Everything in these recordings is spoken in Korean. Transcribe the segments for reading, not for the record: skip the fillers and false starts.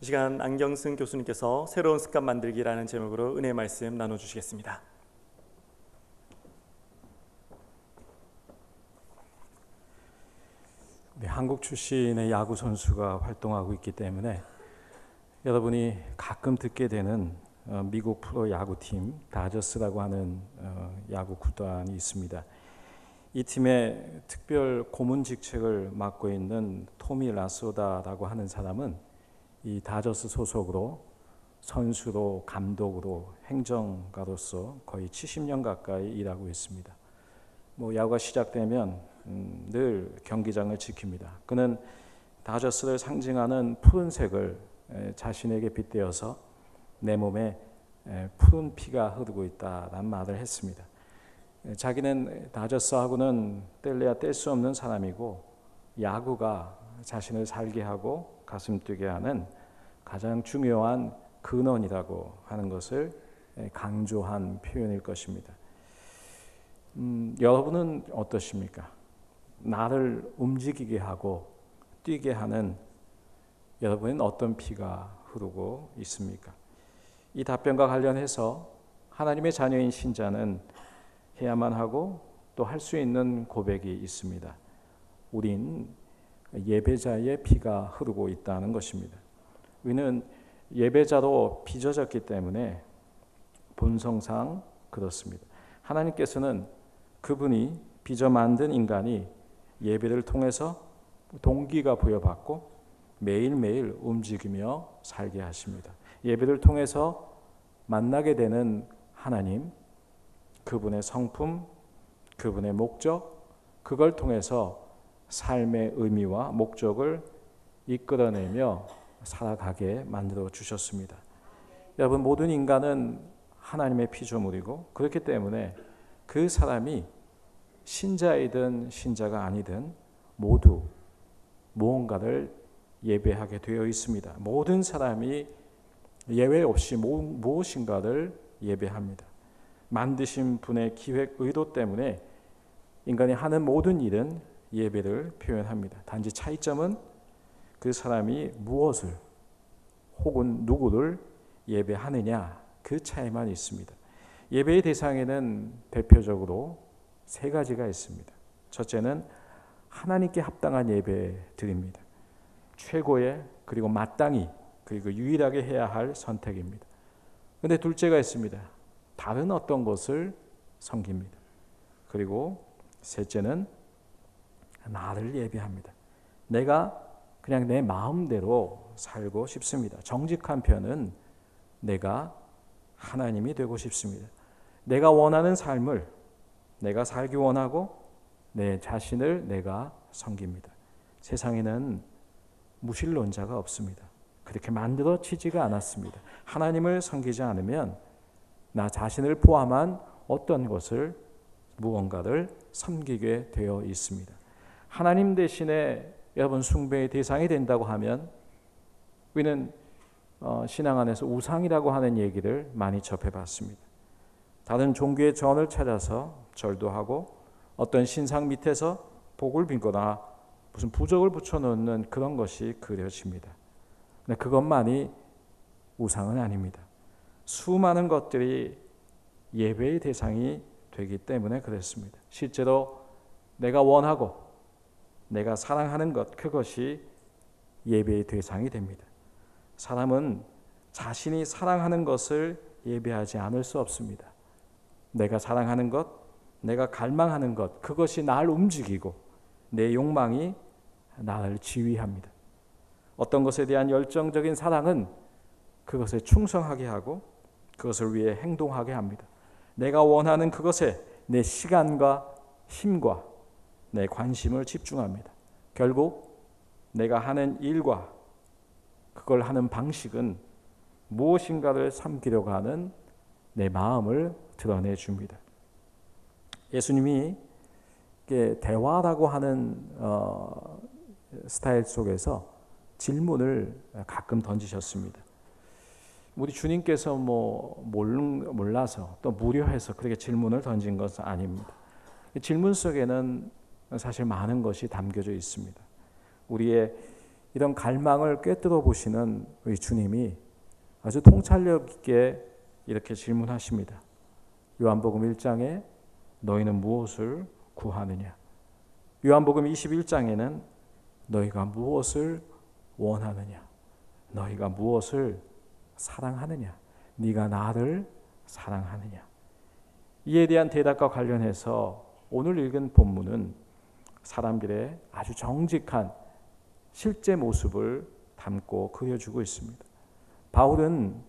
이 시간 안경승 교수님께서 새로운 습관 만들기라는 제목으로 은혜의 말씀 나눠주시겠습니다. 네, 한국 출신의 야구 선수가 활동하고 있기 때문에 여러분이 가끔 듣게 되는 미국 프로 야구팀 다저스라고 하는 야구 구단이 있습니다. 이 팀의 특별 고문 직책을 맡고 있는 토미 라소다라고 하는 사람은 이 다저스 소속으로 선수로 감독으로 행정가로서 거의 70년 가까이 일하고 있습니다. 야구가 시작되면 늘 경기장을 지킵니다. 그는 다저스를 상징하는 푸른색을 자신에게 빗대어서 내 몸에 푸른 피가 흐르고 있다라는 말을 했습니다. 자기는 다저스하고는 뗄래야 뗄 수 없는 사람이고 야구가 자신을 살게 하고 가슴 뛰게 하는 가장 중요한 근원이라고 하는 것을 강조한 표현일 것입니다. 여러분은 어떠십니까? 나를 움직이게 하고 뛰게 하는 여러분은 어떤 피가 흐르고 있습니까? 이 답변과 관련해서 하나님의 자녀인 신자는 해야만 하고 또 할 수 있는 고백이 있습니다. 우린 예배자의 피가 흐르고 있다는 것입니다. 우리는 예배자로 빚어졌기 때문에 본성상 그렇습니다. 하나님께서는 그분이 빚어 만든 인간이 예배를 통해서 동기가 부여받고 매일매일 움직이며 살게 하십니다. 예배를 통해서 만나게 되는 하나님, 그분의 성품, 그분의 목적, 그걸 통해서 삶의 의미와 목적을 이끌어내며 살아가게 만들어 주셨습니다. 여러분, 모든 인간은 하나님의 피조물이고 그렇기 때문에 그 사람이 신자이든 신자가 아니든 모두 무언가를 예배하게 되어 있습니다. 모든 사람이 예외 없이 무엇인가를 예배합니다. 만드신 분의 기획 의도 때문에 인간이 하는 모든 일은 예배를 표현합니다. 단지 차이점은 그 사람이 무엇을 혹은 누구를 예배하느냐 그 차이만 있습니다. 예배의 대상에는 대표적으로 세 가지가 있습니다. 첫째는 하나님께 합당한 예배 드립니다. 최고의 그리고 마땅히 그리고 유일하게 해야 할 선택입니다. 그런데 둘째가 있습니다. 다른 어떤 것을 섬깁니다. 그리고 셋째는 나를 예배합니다. 내가 그냥 내 마음대로 살고 싶습니다. 정직한 편은 내가 하나님이 되고 싶습니다. 내가 원하는 삶을 내가 살기 원하고 내 자신을 내가 섬깁니다. 세상에는 무신론자가 없습니다. 그렇게 만들어지지가 않았습니다. 하나님을 섬기지 않으면 나 자신을 포함한 어떤 것을 무언가를 섬기게 되어 있습니다. 하나님 대신에 여러분 숭배의 대상이 된다고 하면 우리는 신앙 안에서 우상이라고 하는 얘기를 많이 접해봤습니다. 다른 종교의 전을 찾아서 절도 하고 어떤 신상 밑에서 복을 빌거나 무슨 부적을 붙여놓는 그런 것이 그려집니다. 근데 그것만이 우상은 아닙니다. 수많은 것들이 예배의 대상이 되기 때문에 그렇습니다. 실제로 내가 원하고 내가 사랑하는 것, 그것이 예배의 대상이 됩니다. 사람은 자신이 사랑하는 것을 예배하지 않을 수 없습니다. 내가 사랑하는 것, 내가 갈망하는 것, 그것이 나를 움직이고 내 욕망이 나를 지휘합니다. 어떤 것에 대한 열정적인 사랑은 그것에 충성하게 하고 그것을 위해 행동하게 합니다. 내가 원하는 그것에 내 시간과 힘과 내 관심을 집중합니다. 결국 내가 하는 일과 그걸 하는 방식은 무엇인가를 섬기려고 하는 내 마음을 드러내줍니다. 예수님이 대화라고 하는 스타일 속에서 질문을 가끔 던지셨습니다. 우리 주님께서 몰라서 또 무료해서 그렇게 질문을 던진 것은 아닙니다. 질문 속에는 사실 많은 것이 담겨져 있습니다. 우리의 이런 갈망을 꿰뚫어 보시는 우리 주님이 아주 통찰력 있게 이렇게 질문하십니다. 요한복음 1장에 너희는 무엇을 구하느냐? 요한복음 21장에는 너희가 무엇을 원하느냐? 너희가 무엇을 사랑하느냐? 네가 나를 사랑하느냐? 이에 대한 대답과 관련해서 오늘 읽은 본문은 사람들의 아주 정직한 실제 모습을 담고 그려주고 있습니다. 바울은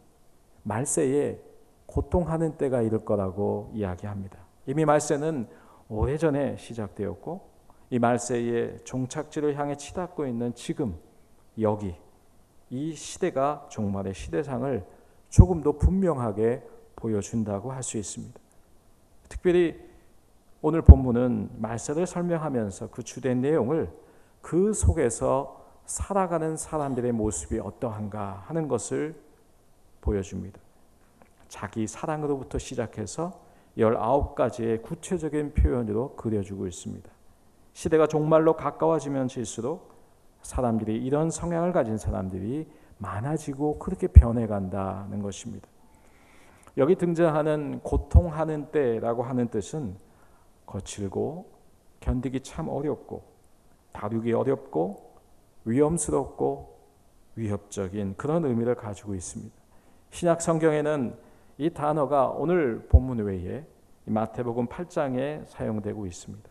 말세에 고통하는 때가 이를 거라고 이야기합니다. 이미 말세는 오래전에 시작되었고 이 말세의 종착지를 향해 치닫고 있는 지금 여기 이 시대가 종말의 시대상을 조금 더 분명하게 보여준다고 할 수 있습니다. 특별히 오늘 본문은 말세를 설명하면서 그 주된 내용을 그 속에서 살아가는 사람들의 모습이 어떠한가 하는 것을 보여줍니다. 자기 사랑으로부터 시작해서 19가지의 구체적인 표현으로 그려주고 있습니다. 시대가 종말로 가까워지면 질수록 사람들이 이런 성향을 가진 사람들이 많아지고 그렇게 변해간다는 것입니다. 여기 등장하는 고통하는 때라고 하는 뜻은 거칠고 견디기 참 어렵고 다루기 어렵고 위험스럽고 위협적인 그런 의미를 가지고 있습니다. 신약 성경에는 이 단어가 오늘 본문 외에 마태복음 8장에 사용되고 있습니다.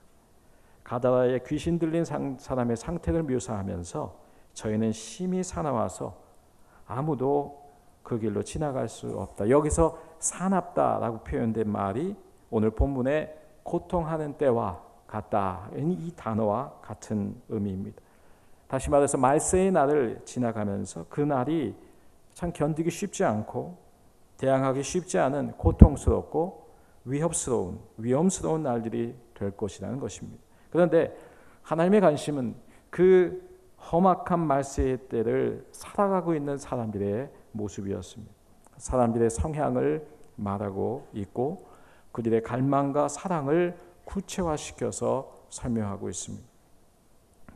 가다라에 귀신 들린 사람의 상태를 묘사하면서 저희는 심히 사나워서 아무도 그 길로 지나갈 수 없다. 여기서 사납다라고 표현된 말이 오늘 본문에 고통하는 때와 같다. 이 단어와 같은 의미입니다. 다시 말해서 말세의 날을 지나가면서 그 날이 참 견디기 쉽지 않고 대항하기 쉽지 않은 고통스럽고 위험스러운 날들이 될 것이라는 것입니다. 그런데 하나님의 관심은 그 험악한 말세의 때를 살아가고 있는 사람들의 모습이었습니다. 사람들의 성향을 말하고 있고 그들의 갈망과 사랑을 구체화시켜서 설명하고 있습니다.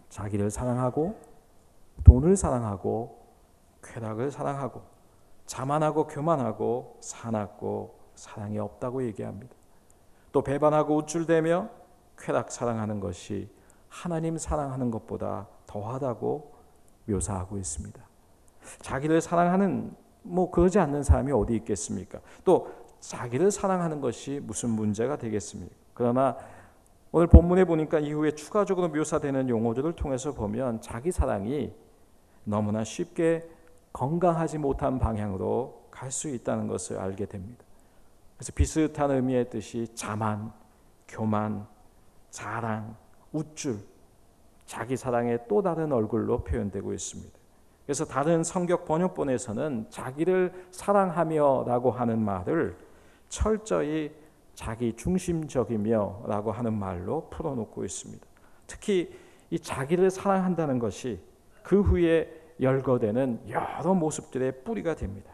자기를 사랑하고 돈을 사랑하고 쾌락을 사랑하고 자만하고 교만하고 사납고 사랑이 없다고 얘기합니다. 또 배반하고 우쭐대며 쾌락 사랑하는 것이 하나님 사랑하는 것보다 더하다고 묘사하고 있습니다. 자기를 사랑하는 그러지 않는 사람이 어디 있겠습니까? 또 자기를 사랑하는 것이 무슨 문제가 되겠습니까? 그러나 오늘 본문에 보니까 이후에 추가적으로 묘사되는 용어들을 통해서 보면 자기 사랑이 너무나 쉽게 건강하지 못한 방향으로 갈 수 있다는 것을 알게 됩니다. 그래서 비슷한 의미의 뜻이 자만, 교만, 자랑, 우쭐, 자기 사랑의 또 다른 얼굴로 표현되고 있습니다. 그래서 다른 성격 번역본에서는 자기를 사랑하며 라고 하는 말을 철저히 자기 중심적이며 라고 하는 말로 풀어놓고 있습니다. 특히 이 자기를 사랑한다는 것이 그 후에 열거되는 여러 모습들의 뿌리가 됩니다.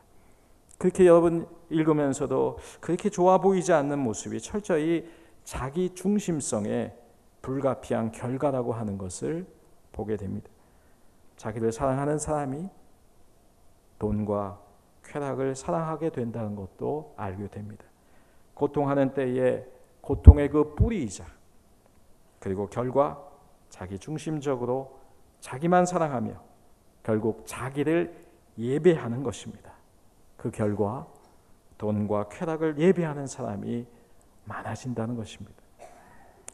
그렇게 여러분 읽으면서도 그렇게 좋아 보이지 않는 모습이 철저히 자기 중심성의 불가피한 결과라고 하는 것을 보게 됩니다. 자기를 사랑하는 사람이 돈과 쾌락을 사랑하게 된다는 것도 알게 됩니다. 고통하는 때에 고통의 그 뿌리이자 그리고 결과 자기 중심적으로 자기만 사랑하며 결국 자기를 예배하는 것입니다. 그 결과 돈과 쾌락을 예배하는 사람이 많아진다는 것입니다.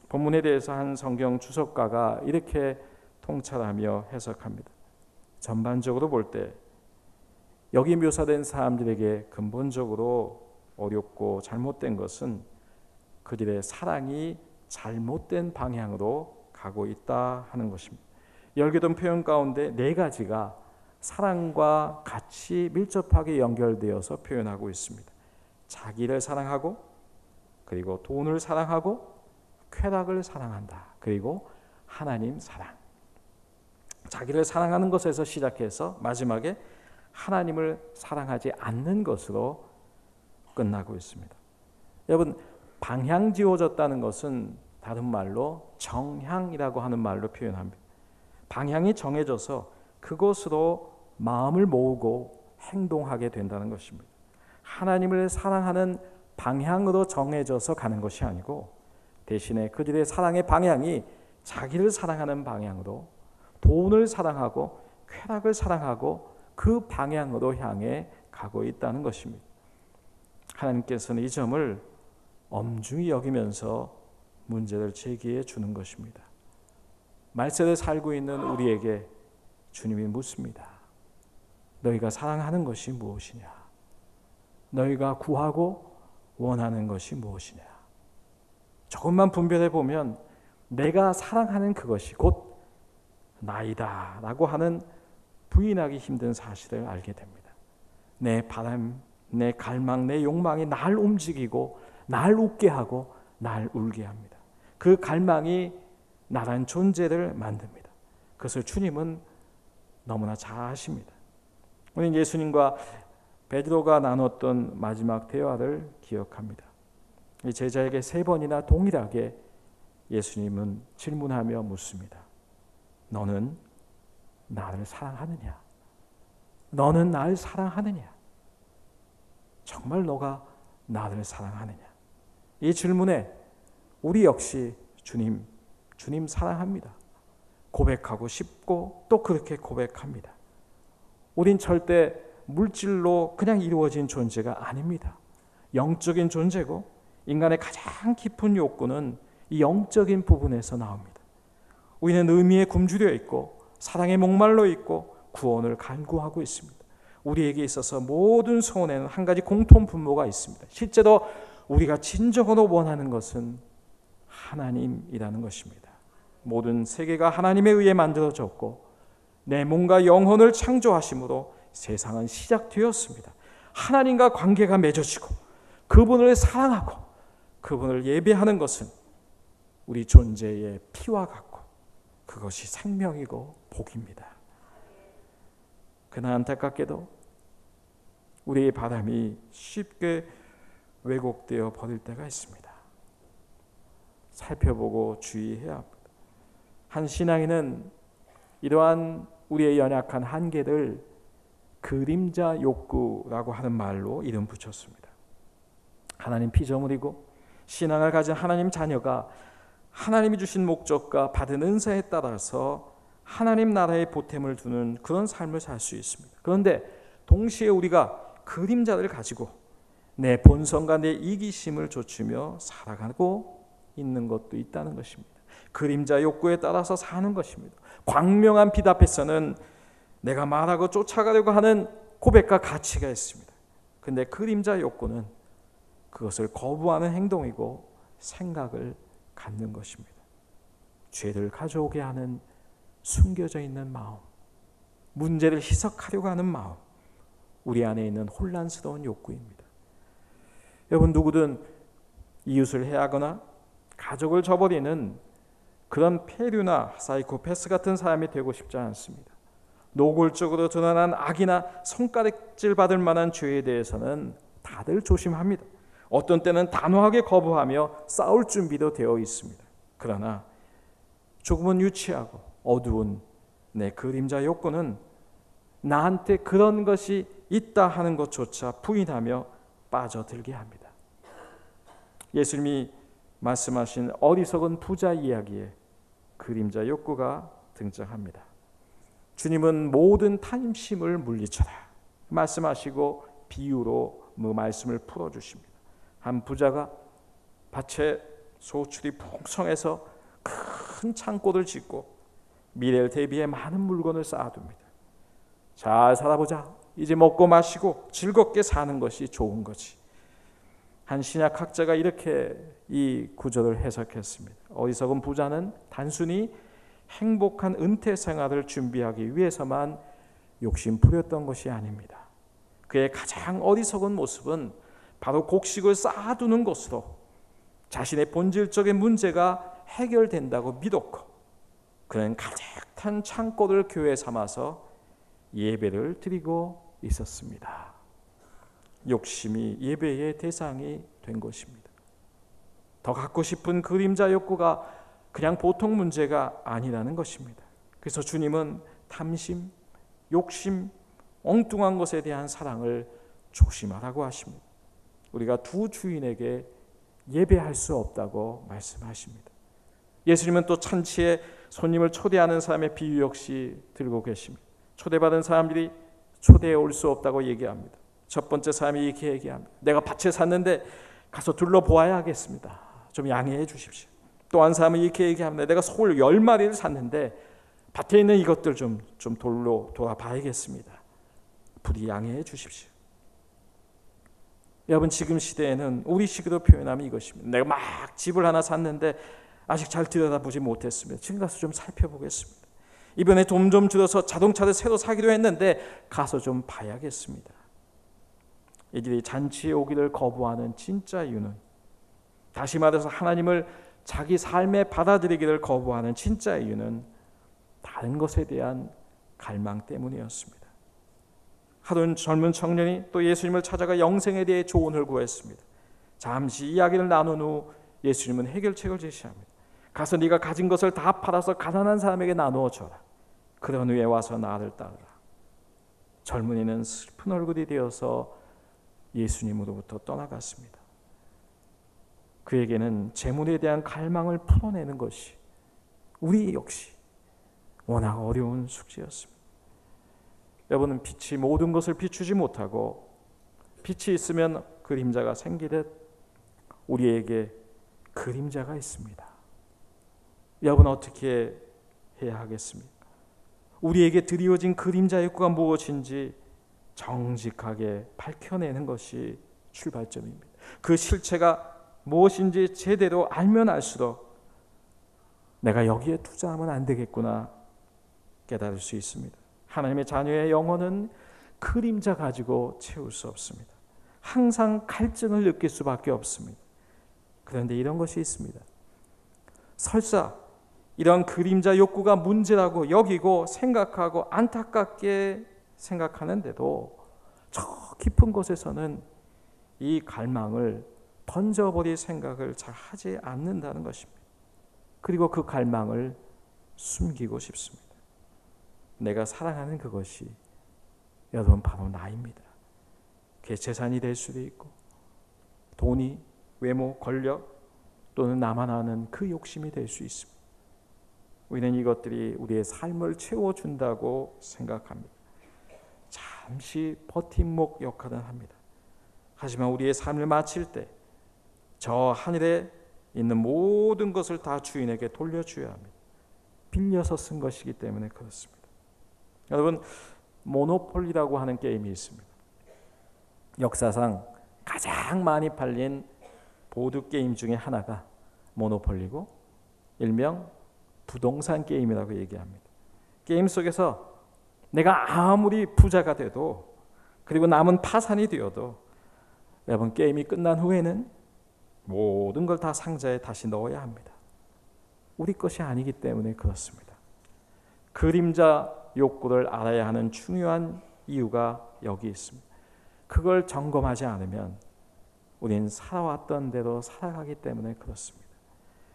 본문에 대해서 한 성경 주석가가 이렇게 통찰하며 해석합니다. 전반적으로 볼 때 여기 묘사된 사람들에게 근본적으로 어렵고 잘못된 것은 그들의 사랑이 잘못된 방향으로 가고 있다 하는 것입니다. 열개동 표현 가운데 4가지가 사랑과 같이 밀접하게 연결되어서 표현하고 있습니다. 자기를 사랑하고 그리고 돈을 사랑하고 쾌락을 사랑한다. 그리고 하나님 사랑. 자기를 사랑하는 것에서 시작해서 마지막에 하나님을 사랑하지 않는 것으로 끝나고 있습니다. 여러분, 방향지워졌다는 것은 다른 말로 정향이라고 하는 말로 표현합니다. 방향이 정해져서 그것으로 마음을 모으고 행동하게 된다는 것입니다. 하나님을 사랑하는 방향으로 정해져서 가는 것이 아니고 대신에 그들의 사랑의 방향이 자기를 사랑하는 방향으로, 돈을 사랑하고 쾌락을 사랑하고 그 방향으로 향해 가고 있다는 것입니다. 하나님께서는 이 점을 엄중히 여기면서 문제를 제기해 주는 것입니다. 말세에 살고 있는 우리에게 주님이 묻습니다. 너희가 사랑하는 것이 무엇이냐? 너희가 구하고 원하는 것이 무엇이냐? 조금만 분별해 보면 내가 사랑하는 그것이 곧 나이다 라고 하는 부인하기 힘든 사실을 알게 됩니다. 내 바람, 내 갈망, 내 욕망이 날 움직이고 날 웃게 하고 날 울게 합니다. 그 갈망이 나란 존재를 만듭니다. 그것을 주님은 너무나 잘 아십니다. 우리는 예수님과 베드로가 나눴던 마지막 대화를 기억합니다. 이 제자에게 3번이나 동일하게 예수님은 질문하며 묻습니다. 너는 나를 사랑하느냐? 너는 날 사랑하느냐? 정말 너가 나를 사랑하느냐? 이 질문에 우리 역시 주님 사랑합니다. 고백하고 싶고 또 그렇게 고백합니다. 우린 절대 물질로 그냥 이루어진 존재가 아닙니다. 영적인 존재고 인간의 가장 깊은 욕구는 이 영적인 부분에서 나옵니다. 우리는 의미에 굶주려 있고 사랑에 목말라 있고 구원을 간구하고 있습니다. 우리에게 있어서 모든 소원에는 한 가지 공통 분모가 있습니다. 실제로 우리가 진정으로 원하는 것은 하나님이라는 것입니다. 모든 세계가 하나님에 의해 만들어졌고 내 몸과 영혼을 창조하심으로 세상은 시작되었습니다. 하나님과 관계가 맺어지고 그분을 사랑하고 그분을 예배하는 것은 우리 존재의 피와 같고 그것이 생명이고 복입니다. 그러나 안타깝게도 우리의 바람이 쉽게 왜곡되어 버릴 때가 있습니다. 살펴보고 주의해야 합니다. 한 신앙인은 이러한 우리의 연약한 한계를 그림자 욕구라고 하는 말로 이름 붙였습니다. 하나님 피조물이고 신앙을 가진 하나님 자녀가 하나님이 주신 목적과 받은 은사에 따라서 하나님 나라의 보탬을 두는 그런 삶을 살 수 있습니다. 그런데 동시에 우리가 그림자를 가지고 내 본성과 내 이기심을 좇으며 살아가고 있는 것도 있다는 것입니다. 그림자 욕구에 따라서 사는 것입니다. 광명한 빛 앞에서는 내가 말하고 쫓아가려고 하는 고백과 가치가 있습니다. 그런데 그림자 욕구는 그것을 거부하는 행동이고 생각을 갖는 것입니다. 죄를 가져오게 하는 숨겨져 있는 마음, 문제를 희석하려고 하는 마음, 우리 안에 있는 혼란스러운 욕구입니다. 여러분, 누구든 이웃을 해하거나 가족을 저버리는 그런 폐류나 사이코패스 같은 사람이 되고 싶지 않습니다. 노골적으로 드러난 악이나 손가락질 받을 만한 죄에 대해서는 다들 조심합니다. 어떤 때는 단호하게 거부하며 싸울 준비도 되어 있습니다. 그러나 조금은 유치하고 어두운 내 그림자 욕구는 나한테 그런 것이 있다 하는 것조차 부인하며 빠져들게 합니다. 예수님이 말씀하신 어리석은 부자 이야기에 그림자 욕구가 등장합니다. 주님은 모든 탐심을 물리쳐라 말씀하시고 비유로 그 말씀을 풀어주십니다. 한 부자가 밭에 소출이 풍성해서 큰 창고를 짓고 미래를 대비해 많은 물건을 쌓아둡니다. 잘 살아보자. 이제 먹고 마시고 즐겁게 사는 것이 좋은 거지. 한 신약학자가 이렇게 이 구절을 해석했습니다. 어리석은 부자는 단순히 행복한 은퇴 생활을 준비하기 위해서만 욕심 부렸던 것이 아닙니다. 그의 가장 어리석은 모습은 바로 곡식을 쌓아두는 것으로 자신의 본질적인 문제가 해결된다고 믿었고 그는 가득 찬 창고를 교회 삼아서 예배를 드리고 있었습니다. 욕심이 예배의 대상이 된 것입니다. 더 갖고 싶은 그림자 욕구가 그냥 보통 문제가 아니라는 것입니다. 그래서 주님은 탐심, 욕심, 엉뚱한 것에 대한 사랑을 조심하라고 하십니다. 우리가 두 주인에게 예배할 수 없다고 말씀하십니다. 예수님은 또 잔치에 손님을 초대하는 사람의 비유 역시 들고 계십니다. 초대받은 사람들이 초대해 올 수 없다고 얘기합니다. 첫 번째 사람이 이렇게 얘기합니다. 내가 밭에 샀는데 가서 둘러보아야 하겠습니다. 좀 양해해 주십시오. 또 한 사람은 이렇게 얘기합니다. 내가 소를 10마리를 샀는데 밭에 있는 이것들 좀 돌아봐야겠습니다. 부디 양해해 주십시오. 여러분, 지금 시대에는 우리 식으로 표현하면 이것입니다. 내가 막 집을 하나 샀는데 아직 잘 들여다보지 못했습니다. 지금 가서 좀 살펴보겠습니다. 이번에 돈 좀 들어서 자동차를 새로 사기로 했는데 가서 좀 봐야겠습니다. 이들이 잔치에 오기를 거부하는 진짜 이유는, 다시 말해서 하나님을 자기 삶에 받아들이기를 거부하는 진짜 이유는 다른 것에 대한 갈망 때문이었습니다. 하루는 젊은 청년이 또 예수님을 찾아가 영생에 대해 조언을 구했습니다. 잠시 이야기를 나눈 후 예수님은 해결책을 제시합니다. 가서 네가 가진 것을 다 팔아서 가난한 사람에게 나누어 줘라. 그런 후에 와서 나를 따르라. 젊은이는 슬픈 얼굴이 되어서 예수님으로부터 떠나갔습니다. 그에게는 재물에 대한 갈망을 풀어내는 것이 우리 역시 워낙 어려운 숙제였습니다. 여러분은 빛이 모든 것을 비추지 못하고 빛이 있으면 그림자가 생기듯 우리에게 그림자가 있습니다. 여러분, 어떻게 해야 하겠습니까? 우리에게 드리워진 그림자 욕구가 무엇인지 정직하게 밝혀내는 것이 출발점입니다. 그 실체가 무엇인지 제대로 알면 알수록 내가 여기에 투자하면 안 되겠구나 깨달을 수 있습니다. 하나님의 자녀의 영혼은 그림자 가지고 채울 수 없습니다. 항상 갈증을 느낄 수밖에 없습니다. 그런데 이런 것이 있습니다. 설사 이런 그림자 욕구가 문제라고 여기고 생각하고 안타깝게 생각하는데도 저 깊은 곳에서는 이 갈망을 던져버릴 생각을 잘 하지 않는다는 것입니다. 그리고 그 갈망을 숨기고 싶습니다. 내가 사랑하는 그것이 여러분 바로 나입니다. 그게 재산이 될 수도 있고 돈이, 외모, 권력 또는 나만 아는 그 욕심이 될 수 있습니다. 우리는 이것들이 우리의 삶을 채워준다고 생각합니다. 잠시 버팀목 역할을 합니다. 하지만 우리의 삶을 마칠 때 저 하늘에 있는 모든 것을 다 주인에게 돌려줘야 합니다. 빌려서 쓴 것이기 때문에 그렇습니다. 여러분, 모노폴리라고 하는 게임이 있습니다. 역사상 가장 많이 팔린 보드 게임 중에 하나가 모노폴리고 일명 부동산 게임이라고 얘기합니다. 게임 속에서 내가 아무리 부자가 돼도 그리고 남은 파산이 되어도 여러분, 게임이 끝난 후에는 모든 걸 다 상자에 다시 넣어야 합니다. 우리 것이 아니기 때문에 그렇습니다. 그림자 욕구를 알아야 하는 중요한 이유가 여기 있습니다. 그걸 점검하지 않으면 우리는 살아왔던 대로 살아가기 때문에 그렇습니다.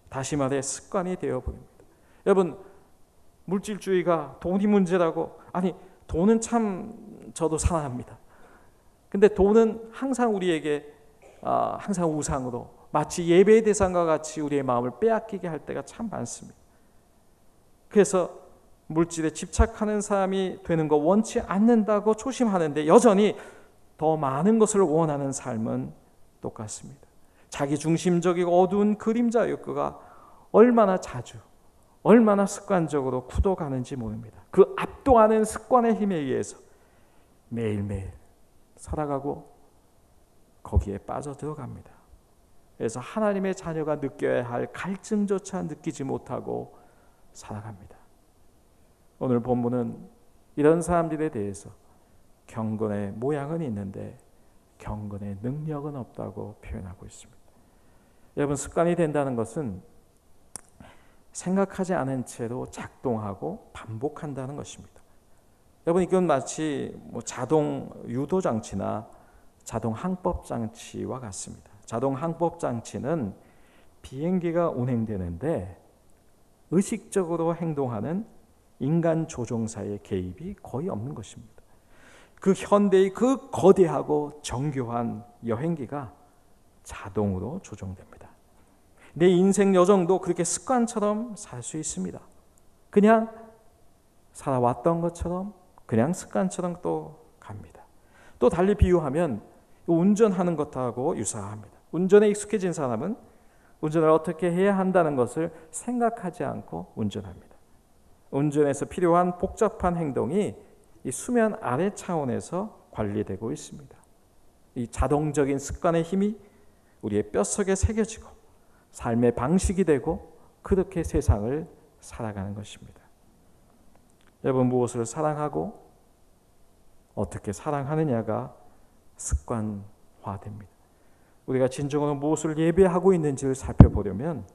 다시 말해 습관이 되어버립니다. 여러분, 물질주의가 돈이 문제라고, 아니 돈은 참 저도 사랑합니다. 근데 돈은 항상 우리에게 항상 우상으로 마치 예배의 대상과 같이 우리의 마음을 빼앗기게 할 때가 참 많습니다. 그래서 물질에 집착하는 사람이 되는 거 원치 않는다고 조심하는데 여전히 더 많은 것을 원하는 삶은 똑같습니다. 자기중심적이고 어두운 그림자 욕구가 얼마나 자주, 얼마나 습관적으로 굳어가는지 모릅니다. 그 압도하는 습관의 힘에 의해서 매일매일 살아가고 거기에 빠져들어갑니다. 그래서 하나님의 자녀가 느껴야 할 갈증조차 느끼지 못하고 살아갑니다. 오늘 본문은 이런 사람들에 대해서 경건의 모양은 있는데 경건의 능력은 없다고 표현하고 있습니다. 여러분, 습관이 된다는 것은 생각하지 않은 채로 작동하고 반복한다는 것입니다. 여러분, 이건 마치 자동 유도 장치나 자동 항법 장치와 같습니다. 자동 항법 장치는 비행기가 운행되는데 의식적으로 행동하는 인간 조종사의 개입이 거의 없는 것입니다. 그 현대의 그 거대하고 정교한 여행기가 자동으로 조종됩니다. 내 인생 여정도 그렇게 습관처럼 살 수 있습니다. 그냥 살아왔던 것처럼 그냥 습관처럼 또 갑니다. 또 달리 비유하면 운전하는 것하고 유사합니다. 운전에 익숙해진 사람은 운전을 어떻게 해야 한다는 것을 생각하지 않고 운전합니다. 운전에서 필요한 복잡한 행동이 이 수면 아래 차원에서 관리되고 있습니다. 이 자동적인 습관의 힘이 우리의 뼛속에 새겨지고 삶의 방식이 되고 그렇게 세상을 살아가는 것입니다. 여러분, 무엇을 사랑하고 어떻게 사랑하느냐가 습관화됩니다. 우리가 진정으로 무엇을 예배하고 있는지를 살펴보려면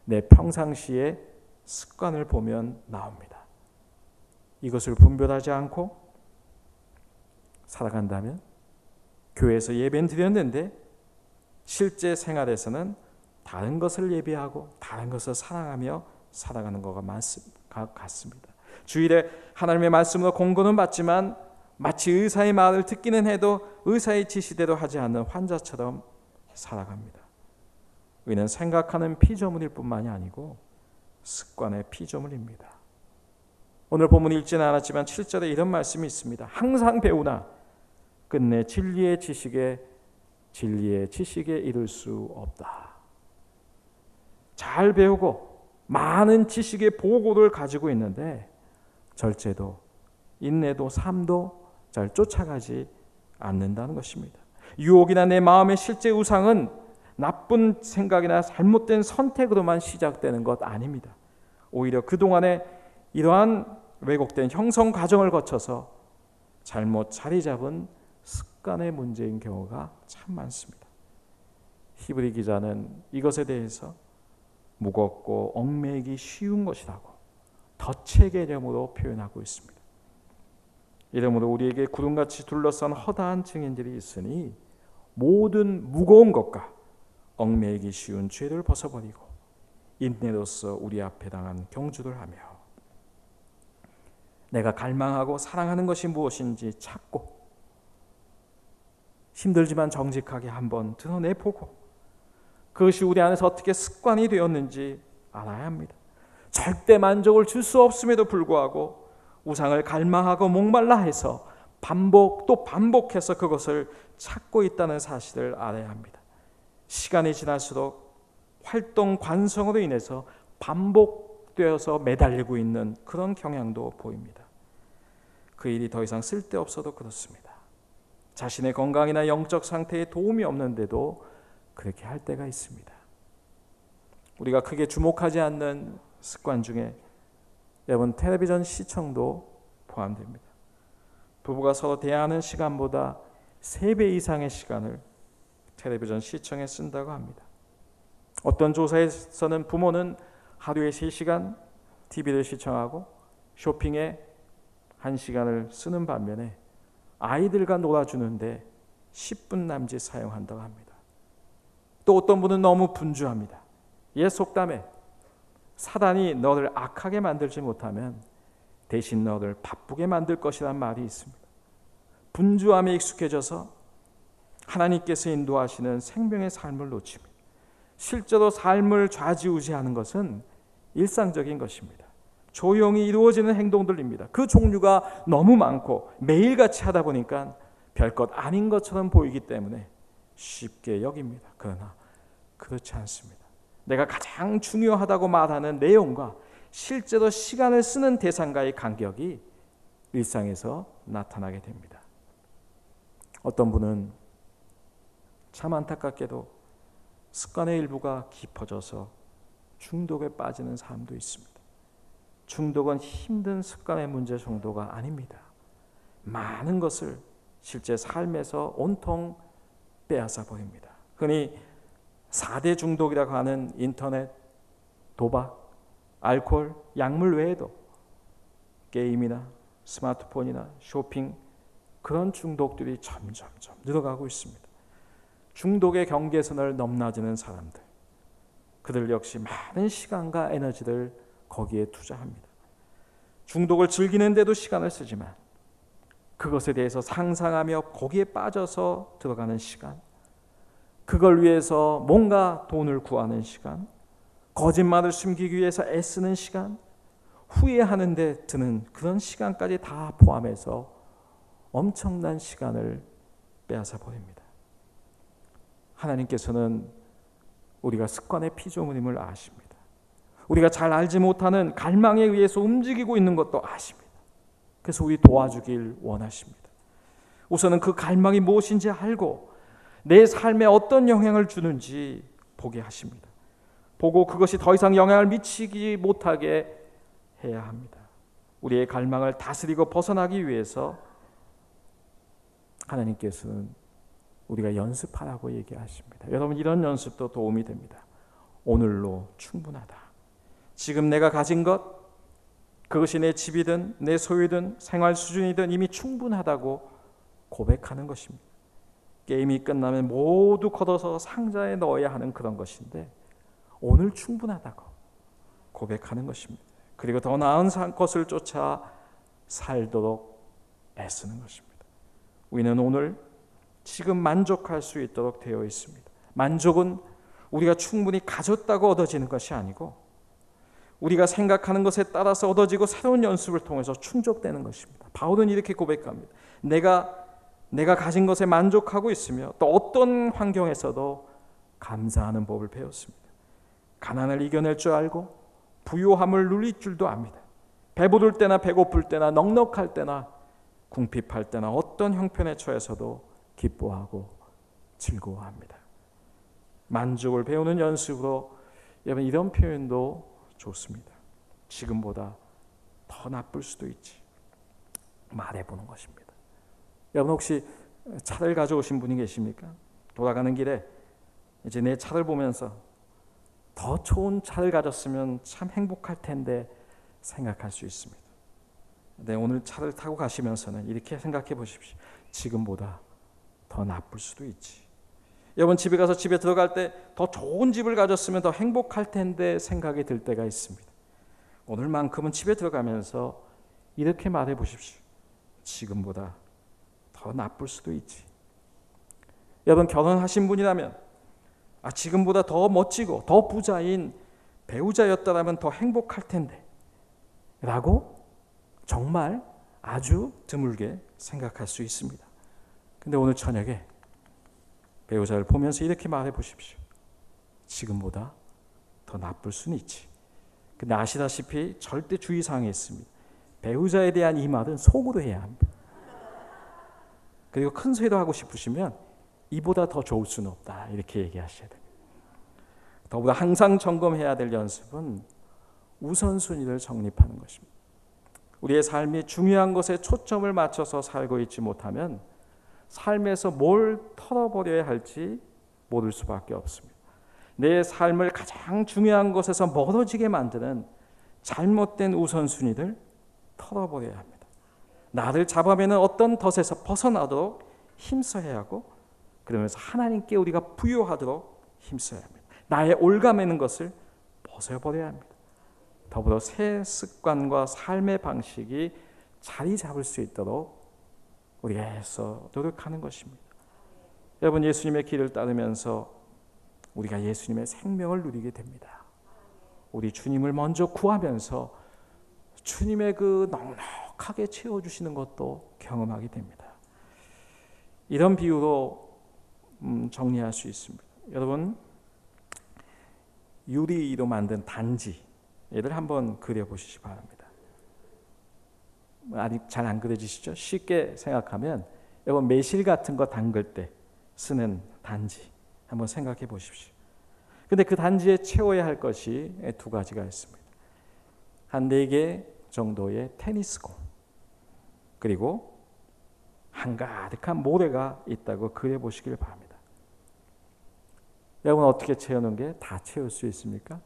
내 평상시의 습관을 보면 나옵니다. 이것을 분별하지 않고 살아간다면 교회에서 예배는 드렸는데 실제 생활에서는 다른 것을 예배하고 다른 것을 사랑하며 살아가는 것과 같습니다. 주일에 하나님의 말씀으로 공고는 받지만 마치 의사의 말을 듣기는 해도 의사의 지시대로 하지 않는 환자처럼 살아갑니다. 우리는 생각하는 피조물일 뿐만이 아니고 습관의 피조물입니다. 오늘 본문 읽지는 않았지만 7절에 이런 말씀이 있습니다. 항상 배우나 끝내 진리의 지식에 이를 수 없다. 잘 배우고 많은 지식의 보고를 가지고 있는데 절제도, 인내도, 삶도 잘 쫓아가지 않는다는 것입니다. 유혹이나 내 마음의 실제 우상은 나쁜 생각이나 잘못된 선택으로만 시작되는 것 아닙니다. 오히려 그동안에 이러한 왜곡된 형성 과정을 거쳐서 잘못 자리 잡은 습관의 문제인 경우가 참 많습니다. 히브리 기자는 이것에 대해서 무겁고 얽매이기 쉬운 것이라고 덫의 개념으로 표현하고 있습니다. 이러므로 우리에게 구름같이 둘러싼 허다한 증인들이 있으니 모든 무거운 것과 얽매이기 쉬운 죄를 벗어버리고 인내로서 우리 앞에 당한 경주를 하며 내가 갈망하고 사랑하는 것이 무엇인지 찾고 힘들지만 정직하게 한번 드러내보고 그것이 우리 안에서 어떻게 습관이 되었는지 알아야 합니다. 절대 만족을 줄 수 없음에도 불구하고 우상을 갈망하고 목말라 해서 반복해서 그것을 찾고 있다는 사실을 알아야 합니다. 시간이 지날수록 활동 관성으로 인해서 반복되어서 매달리고 있는 그런 경향도 보입니다. 그 일이 더 이상 쓸데없어도 그렇습니다. 자신의 건강이나 영적 상태에 도움이 없는데도 그렇게 할 때가 있습니다. 우리가 크게 주목하지 않는 습관 중에 여러분 텔레비전 시청도 포함됩니다. 부부가 서로 대화하는 시간보다 3배 이상의 시간을 텔레비전 시청에 쓴다고 합니다. 어떤 조사에서는 부모는 하루에 3시간 TV를 시청하고 쇼핑에 1시간을 쓰는 반면에 아이들과 놀아주는데 10분 남짓 사용한다고 합니다. 또 어떤 분은 너무 분주합니다. 옛 속담에 사단이 너를 악하게 만들지 못하면 대신 너를 바쁘게 만들 것이란 말이 있습니다. 분주함에 익숙해져서 하나님께서 인도하시는 생명의 삶을 놓칩니다. 실제로 삶을 좌지우지하는 것은 일상적인 것입니다. 조용히 이루어지는 행동들입니다. 그 종류가 너무 많고 매일같이 하다 보니까 별것 아닌 것처럼 보이기 때문에 쉽게 여깁니다. 그러나 그렇지 않습니다. 내가 가장 중요하다고 말하는 내용과 실제로 시간을 쓰는 대상과의 간격이 일상에서 나타나게 됩니다. 어떤 분은 참 안타깝게도 습관의 일부가 깊어져서 중독에 빠지는 사람도 있습니다. 중독은 힘든 습관의 문제 정도가 아닙니다. 많은 것을 실제 삶에서 온통 빼앗아 버립니다. 흔히 4대 중독이라고 하는 인터넷, 도박, 알코올, 약물 외에도 게임이나 스마트폰이나 쇼핑 그런 중독들이 점점점 늘어가고 있습니다. 중독의 경계선을 넘나드는 사람들, 그들 역시 많은 시간과 에너지를 거기에 투자합니다. 중독을 즐기는데도 시간을 쓰지만 그것에 대해서 상상하며 거기에 빠져서 들어가는 시간, 그걸 위해서 뭔가 돈을 구하는 시간, 거짓말을 숨기기 위해서 애쓰는 시간, 후회하는 데 드는 그런 시간까지 다 포함해서 엄청난 시간을 빼앗아 버립니다. 하나님께서는 우리가 습관의 피조물임을 아십니다. 우리가 잘 알지 못하는 갈망에 의해서 움직이고 있는 것도 아십니다. 그래서 우리 도와주길 원하십니다. 우선은 그 갈망이 무엇인지 알고 내 삶에 어떤 영향을 주는지 보게 하십니다. 보고 그것이 더 이상 영향을 미치지 못하게 해야 합니다. 우리의 갈망을 다스리고 벗어나기 위해서 하나님께서는 우리가 연습하라고 얘기하십니다. 여러분, 이런 연습도 도움이 됩니다. 오늘로 충분하다. 지금 내가 가진 것, 그것이 내 집이든 내 소유든 생활 수준이든 이미 충분하다고 고백하는 것입니다. 게임이 끝나면 모두 걷어서 상자에 넣어야 하는 그런 것인데 오늘 충분하다고 고백하는 것입니다. 그리고 더 나은 것을 쫓아 살도록 애쓰는 것입니다. 우리는 오늘 지금 만족할 수 있도록 되어 있습니다. 만족은 우리가 충분히 가졌다고 얻어지는 것이 아니고 우리가 생각하는 것에 따라서 얻어지고 새로운 연습을 통해서 충족되는 것입니다. 바울은 이렇게 고백합니다. 내가 가진 것에 만족하고 있으며 또 어떤 환경에서도 감사하는 법을 배웠습니다. 가난을 이겨낼 줄 알고 부요함을 누릴 줄도 압니다. 배부를 때나 배고플 때나 넉넉할 때나 궁핍할 때나 어떤 형편에 처해서도 기뻐하고 즐거워합니다. 만족을 배우는 연습으로 여러분 이런 표현도 좋습니다. 지금보다 더 나쁠 수도 있지. 말해보는 것입니다. 여러분 혹시 차를 가져오신 분이 계십니까? 돌아가는 길에 이제 내 차를 보면서 더 좋은 차를 가졌으면 참 행복할 텐데 생각할 수 있습니다. 네, 오늘 차를 타고 가시면서는 이렇게 생각해 보십시오. 지금보다 더 나쁠 수도 있지. 여러분 집에 가서 집에 들어갈 때 더 좋은 집을 가졌으면 더 행복할 텐데 생각이 들 때가 있습니다. 오늘만큼은 집에 들어가면서 이렇게 말해 보십시오. 지금보다 더 나쁠 수도 있지. 여러분 결혼하신 분이라면 지금보다 더 멋지고 더 부자인 배우자였다라면 더 행복할 텐데 라고 정말 아주 드물게 생각할 수 있습니다. 근데 오늘 저녁에 배우자를 보면서 이렇게 말해 보십시오. 지금보다 더 나쁠 수는 있지. 근데 아시다시피 절대 주의사항이 있습니다. 배우자에 대한 이 말은 속으로 해야 합니다. 그리고 큰 소리로 하고 싶으시면 이보다 더 좋을 수는 없다 이렇게 얘기하셔야 됩니다. 더불어 항상 점검해야 될 연습은 우선순위를 정립하는 것입니다. 우리의 삶이 중요한 것에 초점을 맞춰서 살고 있지 못하면 삶에서 뭘 털어버려야 할지 모를 수밖에 없습니다. 내 삶을 가장 중요한 것에서 멀어지게 만드는 잘못된 우선순위를 털어버려야 합니다. 나를 잡아매는 어떤 덫에서 벗어나도록 힘써야 하고 그러면서 하나님께 우리가 부요하도록 힘써야 합니다. 나의 올가매는 것을 벗어버려야 합니다. 더불어 새 습관과 삶의 방식이 자리 잡을 수 있도록 우리가 애써 노력하는 것입니다. 여러분 예수님의 길을 따르면서 우리가 예수님의 생명을 누리게 됩니다. 우리 주님을 먼저 구하면서 주님의 그 넉넉하게 채워주시는 것도 경험하게 됩니다. 이런 비유로 정리할 수 있습니다. 여러분 유리로 만든 단지 얘를 한번 그려보시기 바랍니다. 아직 잘 안 그려지시죠? 쉽게 생각하면 여러분 매실 같은 거 담글 때 쓰는 단지 한번 생각해 보십시오. 근데 그 단지에 채워야 할 것이 두 가지가 있습니다. 한 4개 정도의 테니스공 그리고 한가득한 모래가 있다고 그려보시길 바랍니다. 여러분 어떻게 채우는 게 다 채울 수 있습니까?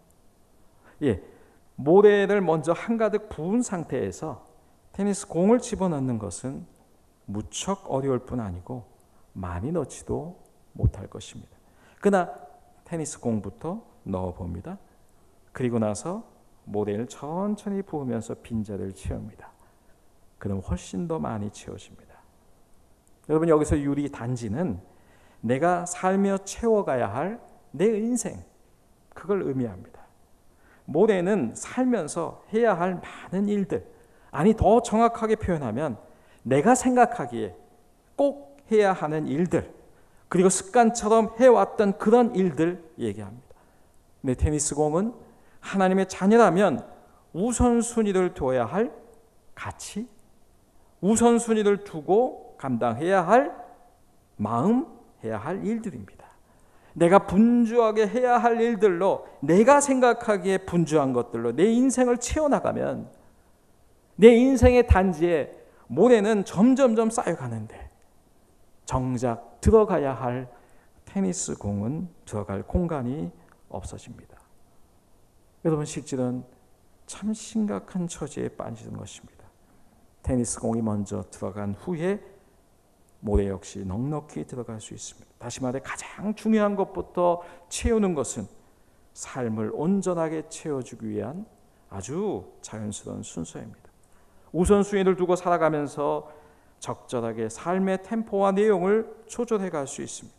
모래를 먼저 한가득 부은 상태에서 테니스 공을 집어넣는 것은 무척 어려울 뿐 아니고 많이 넣지도 못할 것입니다. 그러나 테니스 공부터 넣어봅니다. 그리고 나서 모래를 천천히 부으면서 빈자리를 채웁니다. 그럼 훨씬 더 많이 채워집니다. 여러분, 여기서 유리 단지는 내가 살며 채워가야 할 내 인생, 그걸 의미합니다. 모래는 살면서 해야 할 많은 일들, 아니 더 정확하게 표현하면 내가 생각하기에 꼭 해야 하는 일들, 그리고 습관처럼 해왔던 그런 일들 얘기합니다. 내 테니스공은 하나님의 자녀라면 우선순위를 둬야 할 가치, 우선순위를 두고 감당해야 할 마음, 해야 할 일들입니다. 내가 분주하게 해야 할 일들로, 내가 생각하기에 분주한 것들로 내 인생을 채워나가면 내 인생의 단지에 모래는 점점점 쌓여가는데 정작 들어가야 할 테니스 공은 들어갈 공간이 없어집니다. 여러분, 실질은 참 심각한 처지에 빠지는 것입니다. 테니스 공이 먼저 들어간 후에 모래 역시 넉넉히 들어갈 수 있습니다. 다시 말해 가장 중요한 것부터 채우는 것은 삶을 온전하게 채워주기 위한 아주 자연스러운 순서입니다. 우선순위를 두고 살아가면서 적절하게 삶의 템포와 내용을 조절해 갈 수 있습니다.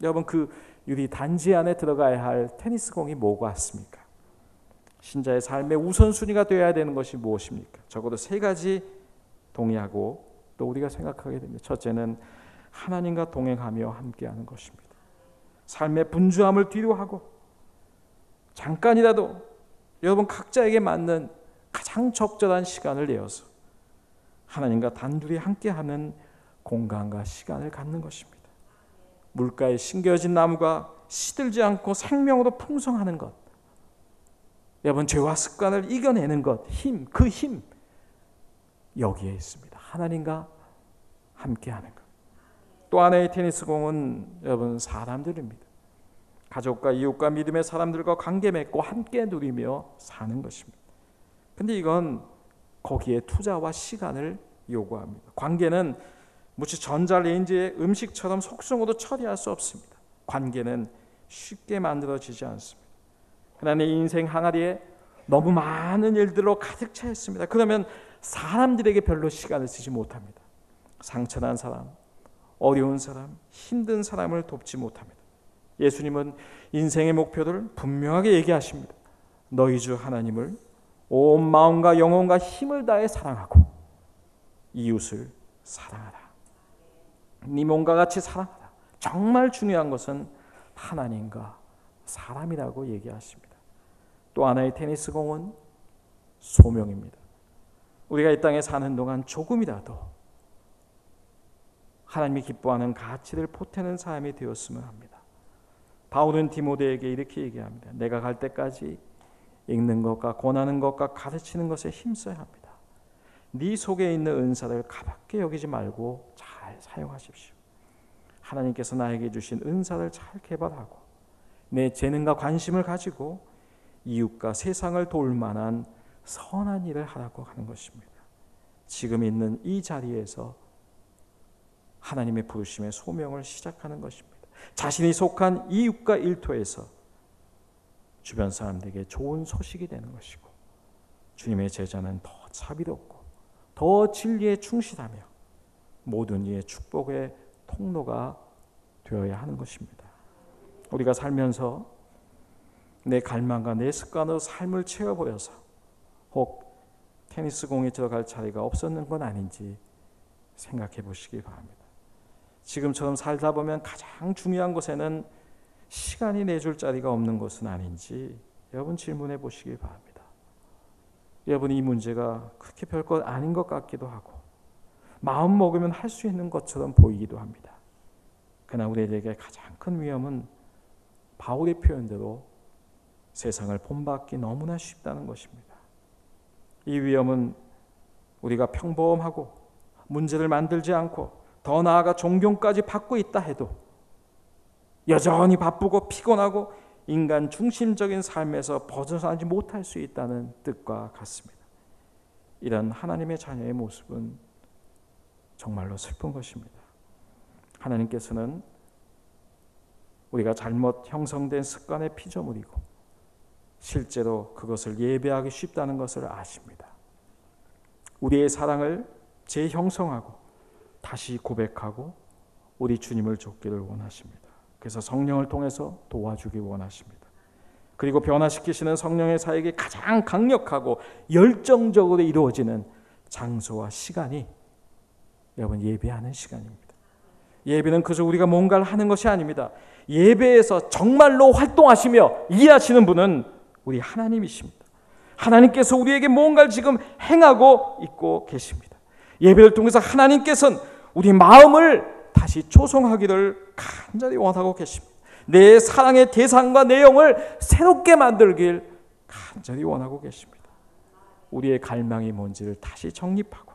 여러분, 그 유리 단지 안에 들어가야 할 테니스 공이 뭐가 같습니까? 신자의 삶의 우선순위가 되어야 되는 것이 무엇입니까? 적어도 세 가지 동의하고 또 우리가 생각하게 됩니다. 첫째는 하나님과 동행하며 함께하는 것입니다. 삶의 분주함을 뒤로하고 잠깐이라도 여러분 각자에게 맞는 가장 적절한 시간을 내어서 하나님과 단둘이 함께하는 공간과 시간을 갖는 것입니다. 물가에 심겨진 나무가 시들지 않고 생명으로 풍성하는 것, 여러분 죄와 습관을 이겨내는 것, 힘, 그 힘 여기에 있습니다. 하나님과 함께하는 것. 또 하나의 테니스 공은 여러분 사람들입니다. 가족과 이웃과 믿음의 사람들과 관계 맺고 함께 누리며 사는 것입니다. 근데 이건 거기에 투자와 시간을 요구합니다. 관계는 무치 전자레인지의 음식처럼 속성으로 처리할 수 없습니다. 관계는 쉽게 만들어지지 않습니다. 하나님의 인생 항아리에 너무 많은 일들로 가득 차 있습니다. 그러면 사람들에게 별로 시간을 쓰지 못합니다. 상처난 사람, 어려운 사람, 힘든 사람을 돕지 못합니다. 예수님은 인생의 목표를 분명하게 얘기하십니다. 너희 주 하나님을 온 마음과 영혼과 힘을 다해 사랑하고 이웃을 사랑하라. 네 몸과 같이 사랑하라. 정말 중요한 것은 하나님과 사람이라고 얘기하십니다. 또 하나의 테니스 공은 소명입니다. 우리가 이 땅에 사는 동안 조금이라도 하나님이 기뻐하는 가치를 보태는 삶이 되었으면 합니다. 바울은 디모데에게 이렇게 얘기합니다. 내가 갈 때까지 읽는 것과 권하는 것과 가르치는 것에 힘써야 합니다. 네 속에 있는 은사를 가볍게 여기지 말고 잘 사용하십시오. 하나님께서 나에게 주신 은사를 잘 개발하고 내 재능과 관심을 가지고 이웃과 세상을 도울 만한 선한 일을 하라고 하는 것입니다. 지금 있는 이 자리에서 하나님의 부르심의 소명을 시작하는 것입니다. 자신이 속한 이웃과 일터에서 주변 사람들에게 좋은 소식이 되는 것이고, 주님의 제자는 더 자비롭고 더 진리에 충실하며 모든 이의 축복의 통로가 되어야 하는 것입니다. 우리가 살면서 내 갈망과 내 습관으로 삶을 채워버려서 혹 테니스 공에 들어갈 자리가 없었는 건 아닌지 생각해 보시기 바랍니다. 지금처럼 살다 보면 가장 중요한 것에는 시간이 내줄 자리가 없는 것은 아닌지 여러분 질문해 보시기 바랍니다. 여러분, 이 문제가 그렇게 별것 아닌 것 같기도 하고 마음 먹으면 할 수 있는 것처럼 보이기도 합니다. 그러나 우리에게 가장 큰 위험은 바울의 표현대로 세상을 본받기 너무나 쉽다는 것입니다. 이 위험은 우리가 평범하고 문제를 만들지 않고 더 나아가 존경까지 받고 있다 해도 여전히 바쁘고 피곤하고 인간 중심적인 삶에서 벗어나지 못할 수 있다는 뜻과 같습니다. 이런 하나님의 자녀의 모습은 정말로 슬픈 것입니다. 하나님께서는 우리가 잘못 형성된 습관의 피조물이고 실제로 그것을 예배하기 쉽다는 것을 아십니다. 우리의 사랑을 재형성하고 다시 고백하고 우리 주님을 좇기를 원하십니다. 그래서 성령을 통해서 도와주기 원하십니다. 그리고 변화시키시는 성령의 사역이 가장 강력하고 열정적으로 이루어지는 장소와 시간이 여러분 예배하는 시간입니다. 예배는 그저 우리가 뭔가를 하는 것이 아닙니다. 예배에서 정말로 활동하시며 일하시는 분은 우리 하나님이십니다. 하나님께서 우리에게 뭔가를 지금 행하고 있고 계십니다. 예배를 통해서 하나님께서는 우리 마음을 다시 조성하기를 간절히 원하고 계십니다. 내 사랑의 대상과 내용을 새롭게 만들길 간절히 원하고 계십니다. 우리의 갈망이 뭔지를 다시 정립하고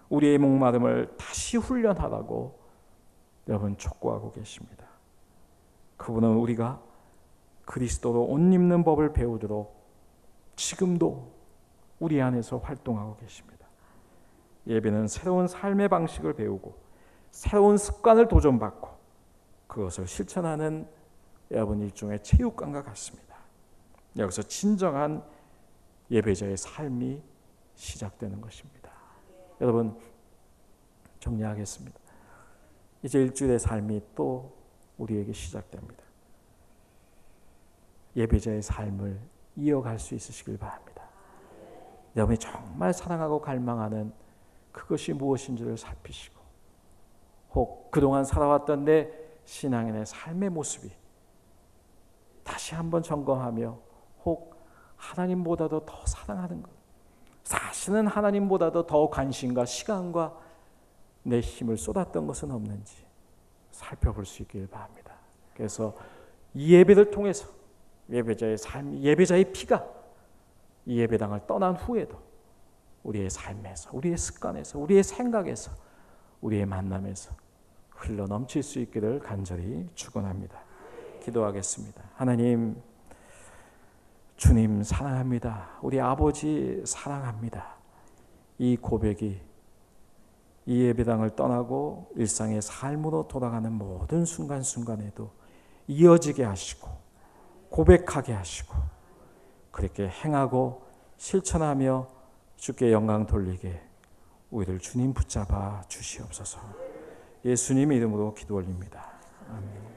우리의 목마름을 다시 훈련하라고 여러분 촉구하고 계십니다. 그분은 우리가 그리스도로 옷 입는 법을 배우도록 지금도 우리 안에서 활동하고 계십니다. 예배는 새로운 삶의 방식을 배우고 새로운 습관을 도전받고 그것을 실천하는 여러분 일종의 체육관과 같습니다. 여기서 진정한 예배자의 삶이 시작되는 것입니다. 여러분 정리하겠습니다. 이제 일주일의 삶이 또 우리에게 시작됩니다. 예배자의 삶을 이어갈 수 있으시길 바랍니다. 여러분이 정말 사랑하고 갈망하는 그것이 무엇인지를 살피시고 혹 그동안 살아왔던 내 신앙의 내 삶의 모습이 다시 한번 점검하며 혹 하나님보다도 더 사랑하는 것, 사실은 하나님보다도 더 관심과 시간과 내 힘을 쏟았던 것은 없는지 살펴볼 수 있길 바랍니다. 그래서 이 예배를 통해서 예배자의 삶, 예배자의 피가 이 예배당을 떠난 후에도 우리의 삶에서, 우리의 습관에서, 우리의 생각에서, 우리의 만남에서 흘러 넘칠 수 있기를 간절히 축원합니다. 기도하겠습니다. 하나님, 주님 사랑합니다. 우리 아버지 사랑합니다. 이 고백이 이 예배당을 떠나고 일상의 삶으로 돌아가는 모든 순간순간에도 이어지게 하시고 고백하게 하시고 그렇게 행하고 실천하며 주께 영광 돌리게 우리를 주님 붙잡아 주시옵소서. 예수님 이름으로 기도 올립니다. 아멘.